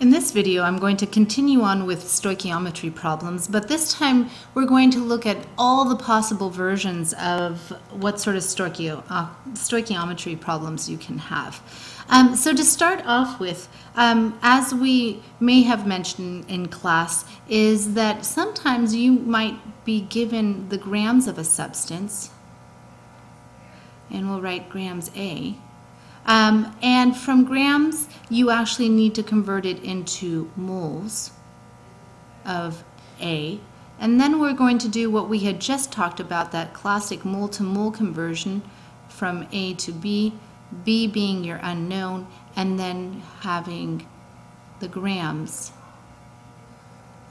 In this video, I'm going to continue on with stoichiometry problems, but this time we're going to look at all the possible versions of what sort of stoichiometry problems you can have. So to start off with, as we may have mentioned in class, is that sometimes you might be given the grams of a substance, and we'll write grams A. And from grams, you actually need to convert it into moles of A. And then we're going to do what we had just talked about, that classic mole to mole conversion from A to B, B being your unknown, and then having the grams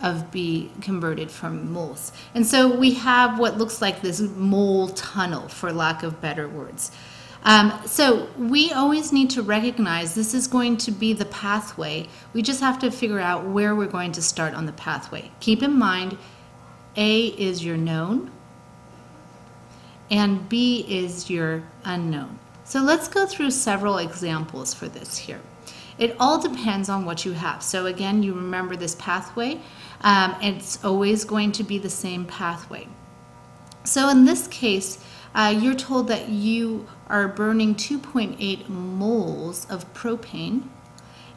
of B converted from moles. And so we have what looks like this mole tunnel, for lack of better words. So we always need to recognize this is going to be the pathway. We just have to figure out where we're going to start on the pathway. Keep in mind, A is your known and B is your unknown. So let's go through several examples for this here. It all depends on what you have. So again, you remember this pathway. It's always going to be the same pathway. So in this case, you're told that you are burning 2.8 moles of propane,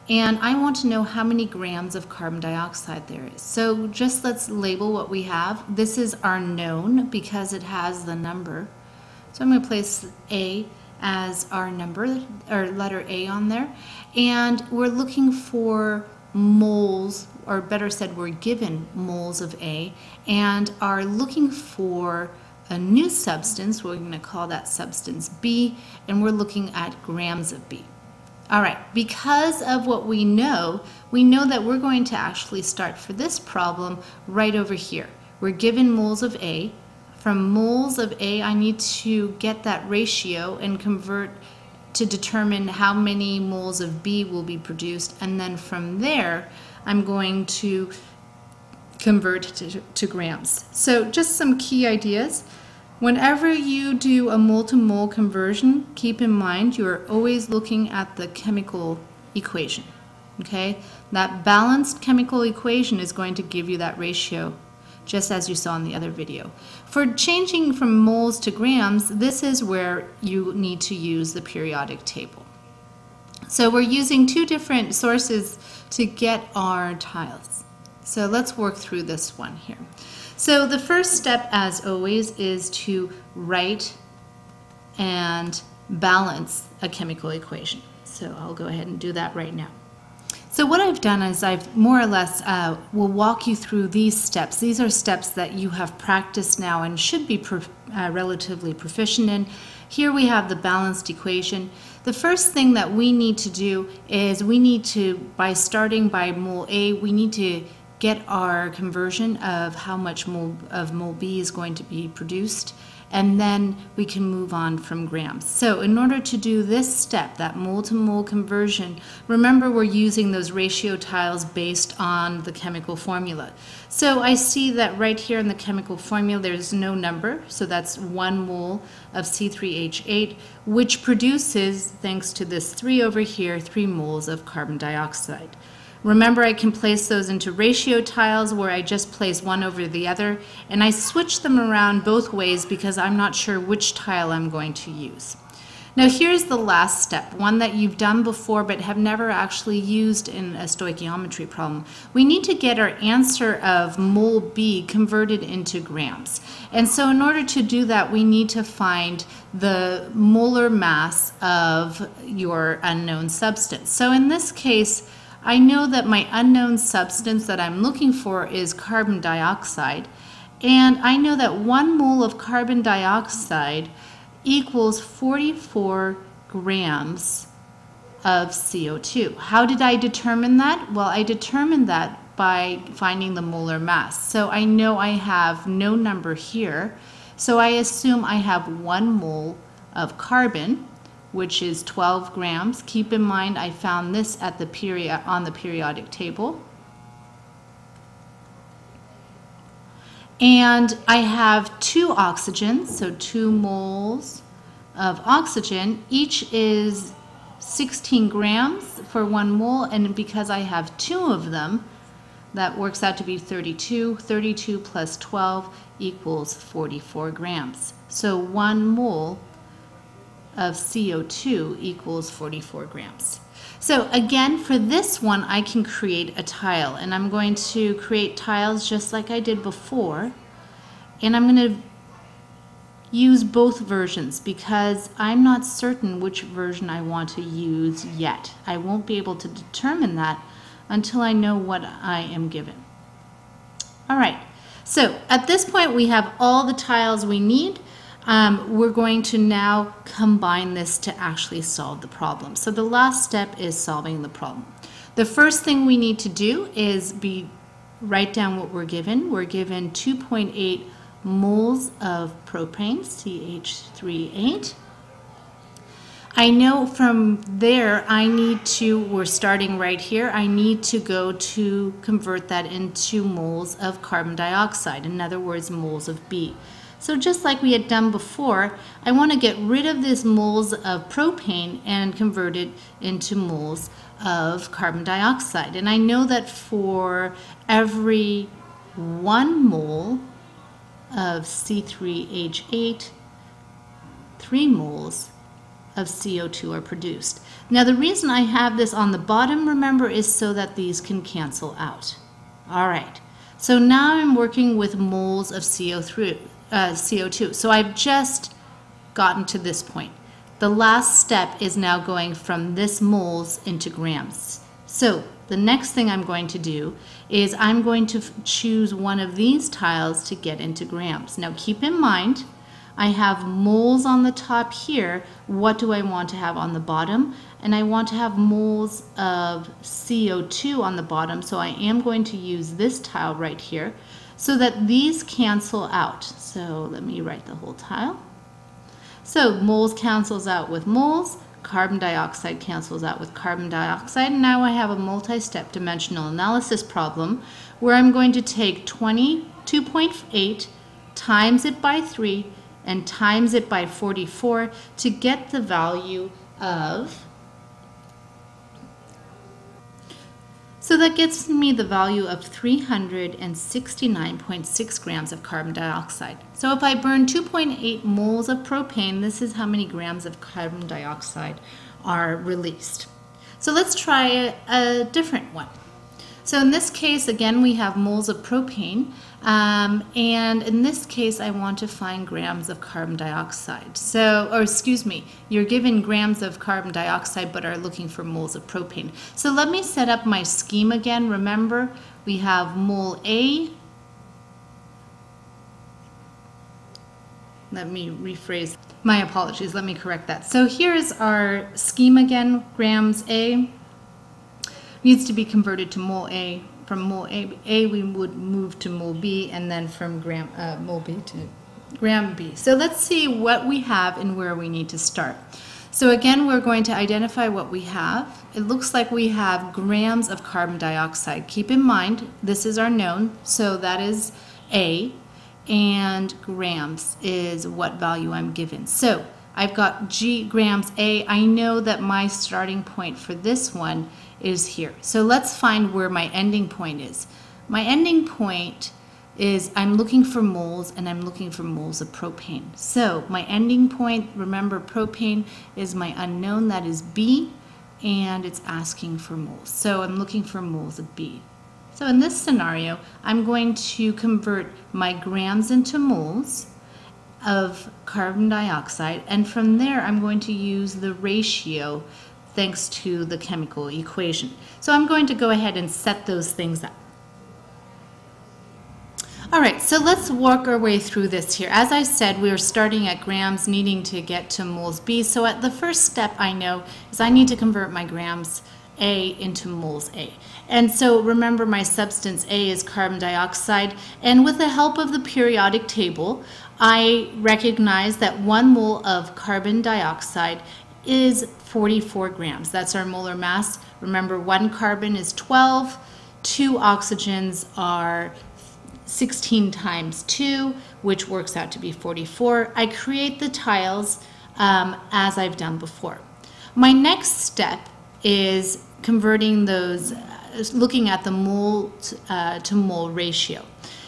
and I want to know how many grams of carbon dioxide there is. So just let's label what we have. This is our known because it has the number. So I'm going to place A as our number, or letter A on there, and we're looking for moles, or better said, we're given moles of A, and are looking for a new substance. We're going to call that substance B, and we're looking at grams of B. All right, because of what we know that we're going to actually start for this problem right over here. We're given moles of A. From moles of A, I need to get that ratio and convert to determine how many moles of B will be produced, and then from there, I'm going to convert to grams. So just some key ideas. Whenever you do a mole-to-mole conversion, keep in mind you're always looking at the chemical equation. Okay? That balanced chemical equation is going to give you that ratio, just as you saw in the other video. For changing from moles to grams, this is where you need to use the periodic table. So we're using two different sources to get our tiles. So let's work through this one here. So the first step, as always, is to write and balance a chemical equation. So I'll go ahead and do that right now. So what I've done is I've more or less will walk you through these steps. These are steps that you have practiced now and should be relatively proficient in. Here we have the balanced equation. The first thing that we need to do is we need to, by starting by mole A, we need to get our conversion of how much mole B is going to be produced, and then we can move on from grams. So in order to do this step, that mole-to-mole conversion, remember we're using those ratio tiles based on the chemical formula. So I see that right here in the chemical formula there's no number, so that's 1 mole of C3H8, which produces, thanks to this 3 over here, 3 moles of carbon dioxide. Remember, I can place those into ratio tiles where I just place one over the other, and I switch them around both ways because I'm not sure which tile I'm going to use. Now here's the last step, one that you've done before but have never actually used in a stoichiometry problem. We need to get our answer of mole B converted into grams. And so in order to do that, we need to find the molar mass of your unknown substance. So in this case, I know that my unknown substance that I'm looking for is carbon dioxide, and I know that 1 mole of carbon dioxide equals 44 grams of CO2. How did I determine that? Well, I determined that by finding the molar mass. So I know I have no number here, so I assume I have 1 mole of carbon, which is 12 grams. Keep in mind I found this at on the periodic table. And I have 2 oxygens, so 2 moles of oxygen. Each is 16 grams for 1 mole, and because I have 2 of them, that works out to be 32. 32 plus 12 equals 44 grams. So 1 mole of CO2 equals 44 grams. So again, for this one, I can create a tile, and I'm going to create tiles just like I did before, and I'm going to use both versions because I'm not certain which version I want to use yet. I won't be able to determine that until I know what I am given. All right, so at this point we have all the tiles we need. We're going to now combine this to actually solve the problem. So the last step is solving the problem. The first thing we need to do is write down what we're given. We're given 2.8 moles of propane, CH38. I know from there we're starting right here, I need to go to convert that into moles of carbon dioxide, in other words, moles of B. So just like we had done before, I want to get rid of this moles of propane and convert it into moles of carbon dioxide. And I know that for every 1 mole of C3H8, 3 moles of CO2 are produced. Now the reason I have this on the bottom, remember, is so that these can cancel out. All right, so now I'm working with moles of CO2. So I've just gotten to this point. The last step is now going from this moles into grams. So the next thing I'm going to do is I'm going to choose one of these tiles to get into grams. Now keep in mind, I have moles on the top here. What do I want to have on the bottom? And I want to have moles of CO2 on the bottom, so I am going to use this tile right here so that these cancel out. So let me write the whole tile. So moles cancels out with moles, carbon dioxide cancels out with carbon dioxide, and now I have a multi-step dimensional analysis problem where I'm going to take 22.8, times it by 3, and times it by 44 to get the value of, so that gets me the value of 369.6 grams of carbon dioxide. So if I burn 2.8 moles of propane, this is how many grams of carbon dioxide are released. So let's try a different one. So in this case, again, we have moles of propane, and in this case, I want to find grams of carbon dioxide. You're given grams of carbon dioxide, but are looking for moles of propane. So let me set up my scheme again. Remember, we have mole A. Let me rephrase. My apologies. Let me correct that. So here's our scheme again. Grams A needs to be converted to mole A. From mole A we would move to mole B, and then from mole B to gram B. So let's see what we have and where we need to start. So again, we're going to identify what we have. It looks like we have grams of carbon dioxide. Keep in mind, this is our known, so that is A, and grams is what value I'm given. So I've got grams A. I know that my starting point for this one is here. So let's find where my ending point is. My ending point is I'm looking for moles, and I'm looking for moles of propane. So my ending point, remember, propane is my unknown, that is B, and it's asking for moles. So I'm looking for moles of B. So in this scenario, I'm going to convert my grams into moles of carbon dioxide, and from there I'm going to use the ratio thanks to the chemical equation. So I'm going to go ahead and set those things up. All right, so let's work our way through this here. As I said, we are starting at grams, needing to get to moles B. So at the first step I know is I need to convert my grams A into moles A. And so remember, my substance A is carbon dioxide, and with the help of the periodic table, I recognize that 1 mole of carbon dioxide is 44 grams. That's our molar mass. Remember, 1 carbon is 12, 2 oxygens are 16 times 2, which works out to be 44. I create the tiles as I've done before. My next step is converting those, looking at the mole to mole ratio.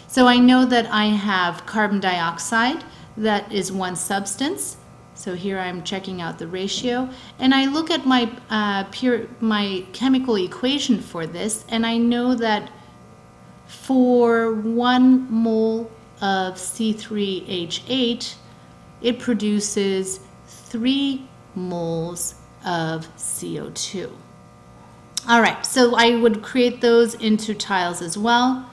So I know that I have carbon dioxide, that is one substance. So here I'm checking out the ratio, and I look at my my chemical equation for this, and I know that for 1 mole of C3H8, it produces 3 moles of CO2. All right, so I would create those into tiles as well.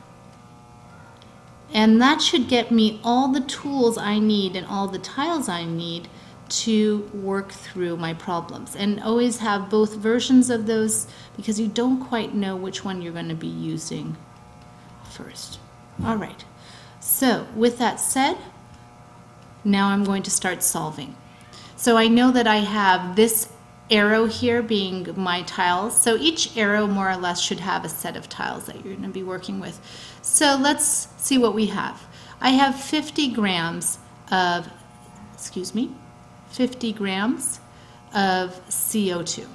And that should get me all the tools I need and all the tiles I need to work through my problems. And always have both versions of those, because you don't quite know which one you're going to be using first. All right, so with that said, now I'm going to start solving. So I know that I have this arrow here being my tiles. So each arrow more or less should have a set of tiles that you're going to be working with. So let's see what we have. I have 50 grams of, 50 grams of CO2.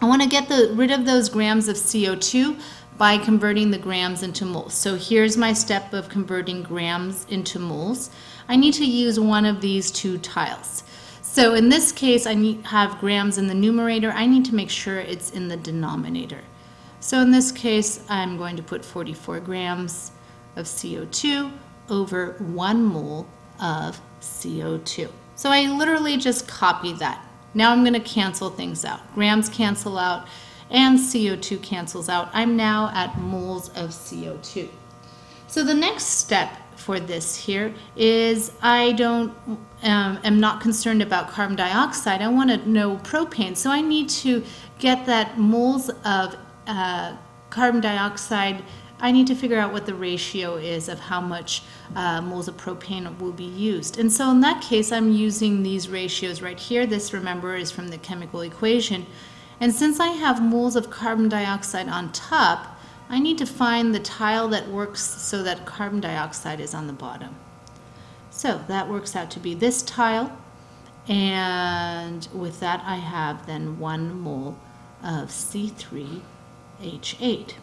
I want to get rid of those grams of CO2 by converting the grams into moles. So here's my step of converting grams into moles. I need to use one of these 2 tiles. So in this case, I have grams in the numerator. I need to make sure it's in the denominator. So in this case, I'm going to put 44 grams of CO2 over 1 mole of CO2. So I literally just copy that. Now I'm going to cancel things out. Grams cancel out and CO2 cancels out. I'm now at moles of CO2. So the next step for this here is I am not concerned about carbon dioxide. I want to know propane. So I need to get that moles of carbon dioxide. I need to figure out what the ratio is of how much moles of propane will be used. And so in that case, I'm using these ratios right here. This, remember, is from the chemical equation. And since I have moles of carbon dioxide on top, I need to find the tile that works so that carbon dioxide is on the bottom. So that works out to be this tile. And with that, I have then 1 mole of C3H8.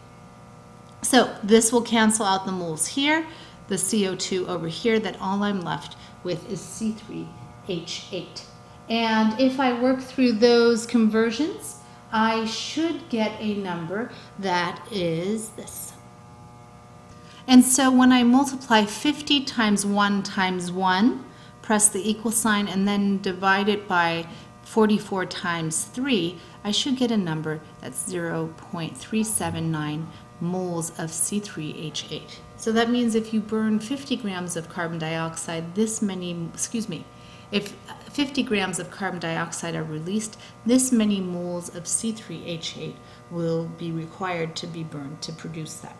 So this will cancel out the moles here, the CO2 over here, that all I'm left with is C3H8. And if I work through those conversions, I should get a number that is this. And so when I multiply 50 times 1 times 1, press the equal sign, and then divide it by 44 times 3, I should get a number that's 0.379 moles of C3H8. So that means if you burn 50 grams of carbon dioxide, if 50 grams of carbon dioxide are released, this many moles of C3H8 will be required to be burned to produce that.